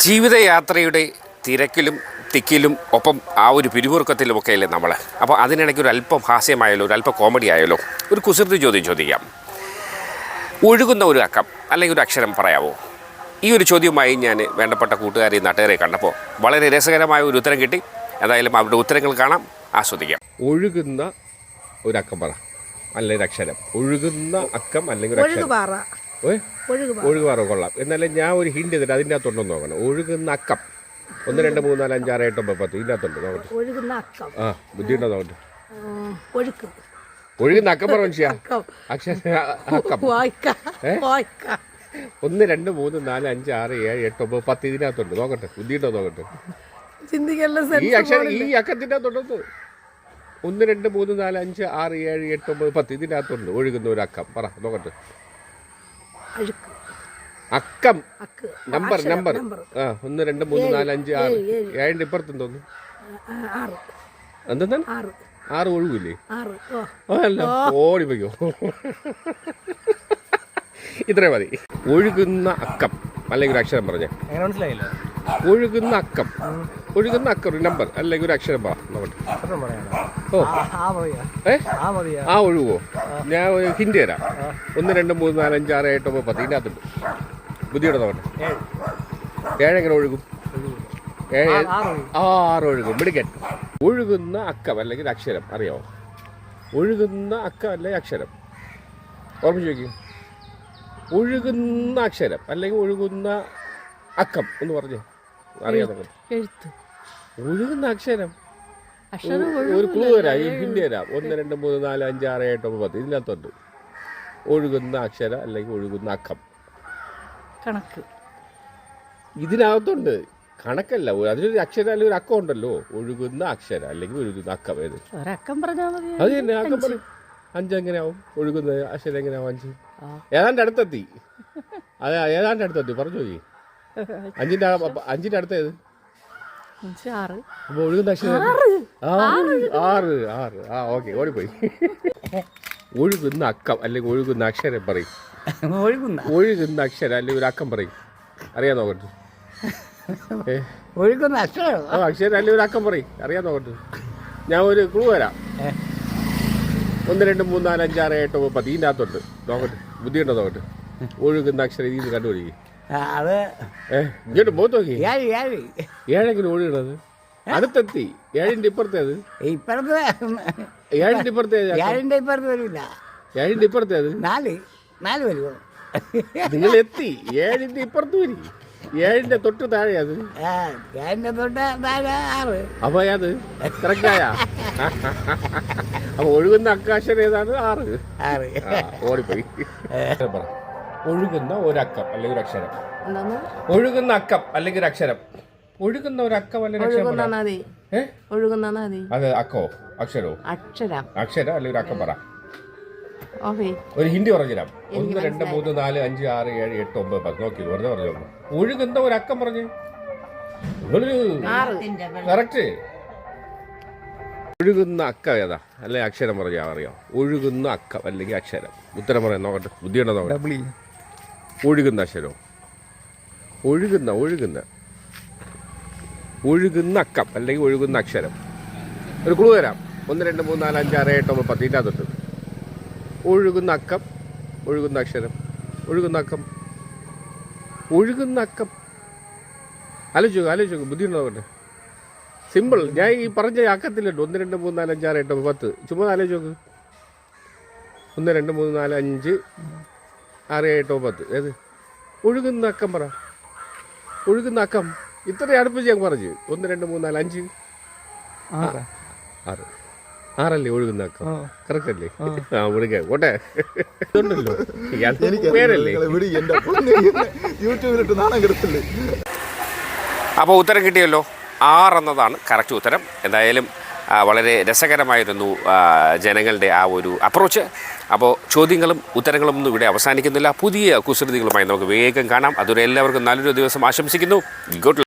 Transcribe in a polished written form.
ജീവിതയാത്രയുടെ തിരക്കിലും തിക്കിലും ഒപ്പം ആ ഒരു പിരിമുറുക്കത്തിലുമൊക്കെ അല്ലേ നമ്മൾ. അപ്പോൾ അതിനിടയ്ക്ക് ഒരു അല്പം ഹാസ്യമായാലോ ഒരു അല്പം കോമഡി ആയാലോ ഒരു കുസൃതി ചോദ്യം ചോദിക്കാം. ഒഴുകുന്ന ഒരു അക്കം അല്ലെങ്കിൽ ഒരു അക്ഷരം പറയാമോ? ഈ ഒരു ചോദ്യവുമായി ഞാൻ വേണ്ടപ്പെട്ട കൂട്ടുകാരെ നാട്ടുകാരെ കണ്ടപ്പോൾ വളരെ രസകരമായ ഒരു ഉത്തരം കിട്ടി. എന്തായാലും അവരുടെ ഉത്തരങ്ങൾ കാണാം, ആസ്വദിക്കാം. ഒഴുകുന്ന ഒരു അക്കം പറ, അല്ലെങ്കിൽ അക്ഷരം. ഒഴുകുന്ന അക്കം അല്ലെങ്കിൽ ഒഴുകുപാറ കൊള്ളാം. എന്നാലും ഞാൻ ഒരു ഹിന്റ് ചെയ്തിട്ട് അതിൻ്റെ അകത്തുണ്ടോ നോക്കണം. ഒഴുകുന്ന അക്കം 1 2 3 4 5 6 7 9 10 ഇതിൻ്റെ അകത്തുണ്ട് നോക്കട്ടെ. ആ ബുദ്ധിയുണ്ടോ നോക്കട്ടെ. ഒഴുകുന്ന അക്കം പറ മനുഷ്യ. അക്ഷരം അക്കം 1 2 3 4 5 6 7 8 9 10 ഇതിനകത്തുണ്ട് നോക്കട്ടെ. ബുദ്ധിയുണ്ടോ നോക്കട്ടെ. ഈ അക്ഷരം ഈ അക്കത്തിൻ്റെ അകത്തുണ്ടോ? 1 2 3 4 5 6 7 8 9 10 ഇതിനകത്തുണ്ട് ഒഴുകുന്ന ഒരു അക്കം പറ നോക്കട്ടെ. അക്കം നമ്പർ 1 2 3 4 5 6 7 ഇപ്പുറത്തുണ്ടോന്ന് എന്തെന്നാണ് 6 ഒഴുകില്ലേ? അല്ല ഓടിപ്പോയോ. ഇത്രേ മതി. ഒഴുകുന്ന അക്കം അല്ലെങ്കിൽ ഒരു അക്ഷരം പറഞ്ഞേ. ഒഴുകുന്ന അക്കം ഒരു നമ്പർ അല്ലെങ്കിൽ ഒരു അക്ഷരം പറ നോക്കട്ടെ. ഓ ആ ഒഴുകുവോ? ഞാൻ ഒരു ഹിന്റ് തരാം. 1 2 3 4 5 6 7 9 10 ഇതിൻ്റെ അകത്തുണ്ട്. ബുദ്ധിയോടെ നോക്കട്ടെ. 7 എങ്ങനെ ഒഴുകും? 6 ഒഴുകും. മിടുക്കൻ. ഒഴുകുന്ന അക്കം അല്ലെങ്കിൽ അക്ഷരം അറിയാമോ? ഒഴുകുന്ന അക്കം അല്ലെങ്കിൽ അക്ഷരം ഓർമ്മിച്ച് വയ്ക്കും. ഒഴുകുന്ന അക്ഷരം അല്ലെങ്കിൽ ഒഴുകുന്ന അക്കം എന്ന് പറഞ്ഞേ. അറിയാതെ ഒഴുകുന്ന അക്ഷരം ഒരു ക്ലൂ തരാം, ഈ ഹിന്റ് തരാം. 1 2 3 4 5 6 7 9 10 ഇതിനകത്തുണ്ട് ഒഴുകുന്ന അക്ഷരം അല്ലെങ്കിൽ ഒഴുകുന്ന അക്കം. കണക്ക് ഇതിനകത്തുണ്ട്. കണക്കല്ല, അതിലൊരു അക്ഷരം അല്ലെങ്കിൽ ഒരു അക്കം ഉണ്ടല്ലോ. ഒഴുകുന്ന അക്ഷരം അല്ലെങ്കിൽ ഒഴുകുന്ന അക്കം. ഏത് ഒരക്കം പറഞ്ഞാൽ മതി. അത് തന്നെ അക്കം പറയും. 5 എങ്ങനെയാവും? ഒഴുകുന്ന അക്ഷരം എങ്ങനെയാവും? 5 ഏതാണ്ട് അടുത്തെത്തി. അതെ ഏതാണ്ട് അടുത്തെത്തി. പറഞ്ഞു നോക്കി. 5ന്റെ അടുത്ത് ഏത്? 6. അപ്പൊ ഒഴുകുന്ന അക്ഷരം 6. ആ ഓക്കെ ഓടിപ്പോയി. ഒഴുകുന്ന അക്കം അല്ലെങ്കിൽ ഒഴുകുന്ന അക്ഷരം പറയും. ഒഴുകുന്ന അക്ഷരം അല്ലെങ്കിൽ ഒരു അക്കം പറയും. അറിയാൻ നോക്കട്ടെ. ഒഴുകുന്ന അക്ഷരം അല്ലെങ്കിൽ ഒരു അക്കം പറയും. അറിയാൻ നോക്കട്ടെ. ഞാൻ ഒരു ക്ലൂ തരാം. 1 2 3 4 5 6 7 9 10 ഇതിൻ്റെ അകത്തുണ്ട് നോക്കട്ടെ. ബുദ്ധിയുണ്ടോ നോക്കട്ടെ. ഒഴുകുന്ന അക്ഷരം ഇതിന് കണ്ടുപിടിക്കും. ഇങ്ങോട്ട് പോത്ത് നോക്കി. 7 എങ്ങനെ ഒഴുകണത്? അടുത്തെത്തി. 7ന്റെ ഇപ്പുറത്തേത്? 7ന്റെ ഇപ്പുറത്തേത്? 7ന്റെ ഇപ്പുറത്തേത്? 4 വരുമോ? നിങ്ങൾ എത്തി. 7ന്റെ ഇപ്പുറത്ത് വരും. 7ന്റെ തൊട്ട് താഴെ അത്. 7ന്റെ തൊട്ട് താഴെ 6. അപ്പൊ അത് കറക്റ്റായ. അപ്പൊ ഒഴുകുന്ന അക്ഷരം ഏതാണ്? 6. ഓടിപ്പോയി. ഒഴുകുന്ന ഒരക്കം അല്ലെങ്കിൽ ഒരു അക്ഷരം. ഒഴുകുന്ന അക്കം അല്ലെങ്കിൽ ഒരു അക്ഷരം. ഒഴുകുന്ന ഒരു അക്കം അല്ലെങ്കിൽ അത് അക്കോ അക്ഷരോ? അക്ഷരം അല്ലെങ്കിൽ ഒരു അക്കം പറ. ഒരു ഹിന്ദി പറഞ്ഞുതരാം. 1 2 3 4 5 6 7 8 9 10 നോക്കി വെറുതെ പറഞ്ഞു. ഒഴുകുന്ന ഒരു അക്കം പറഞ്ഞു. കറക്റ്റ്. ഒഴുകുന്ന അക്കം ഏതാ അല്ലെങ്കിൽ അക്ഷരം പറഞ്ഞാൽ അറിയാം. ഒഴുകുന്ന അക്കം അല്ലെങ്കിൽ അക്ഷരം. ഉത്തരം പറയാം നോക്കട്ടെ. ബുദ്ധിയുണ്ടോ നോക്കട്ടെ. ഒഴുകുന്ന അക്ഷരോ? ഒഴുകുന്ന അക്കം അല്ലെങ്കിൽ ഒഴുകുന്ന അക്ഷരം. ഒരു ക്ലൂ തരാം. 1 2 3 4 5 6 7 9 10 ഇതിൻ്റെ അകത്തുണ്ട്. ഒഴുകുന്ന അക്കം ഒഴുകുന്ന അക്ഷരം. ഒഴുകുന്ന അക്കം ആലോചിച്ചു. ബുദ്ധിയുണ്ടോ നോക്കട്ടെ. സിമ്പിൾ. ഞാൻ ഈ പറഞ്ഞ അക്കത്തിലുണ്ട്. 1 2 3 4 5 6 7 9 10 ചുമ്മാ ആലോചിച്ച് നോക്ക്. 1 2 3 4 5 6 7 8 10 ഏത്? ഒഴുകുന്ന അക്കം പറ. ഒഴുകുന്ന അക്കം ഇത്ര അടുപ്പിച്ച് ഞാൻ പറഞ്ഞു. 1 2 3 4 5 6 6 ഒഴുകുന്ന അക്കം. കറക്റ്റ് അല്ലേ? ആ വിളിക്കാം കോട്ടെ. ഇതുണ്ടല്ലോ പേരല്ലേ. അപ്പോൾ ഉത്തരം കിട്ടിയല്ലോ. 6 എന്നതാണ് കറക്റ്റ് ഉത്തരം. എന്തായാലും വളരെ രസകരമായിരുന്നു ജനങ്ങളുടെ ആ ഒരു അപ്രോച്ച്. അപ്പോൾ ചോദ്യങ്ങളും ഉത്തരങ്ങളും ഒന്നും ഇവിടെ അവസാനിക്കുന്നില്ല. പുതിയ കുസൃതികളുമായി നമുക്ക് വേഗം കാണാം. അതുവരെ എല്ലാവർക്കും നല്ലൊരു ദിവസം ആശംസിക്കുന്നു. ഗുഡ്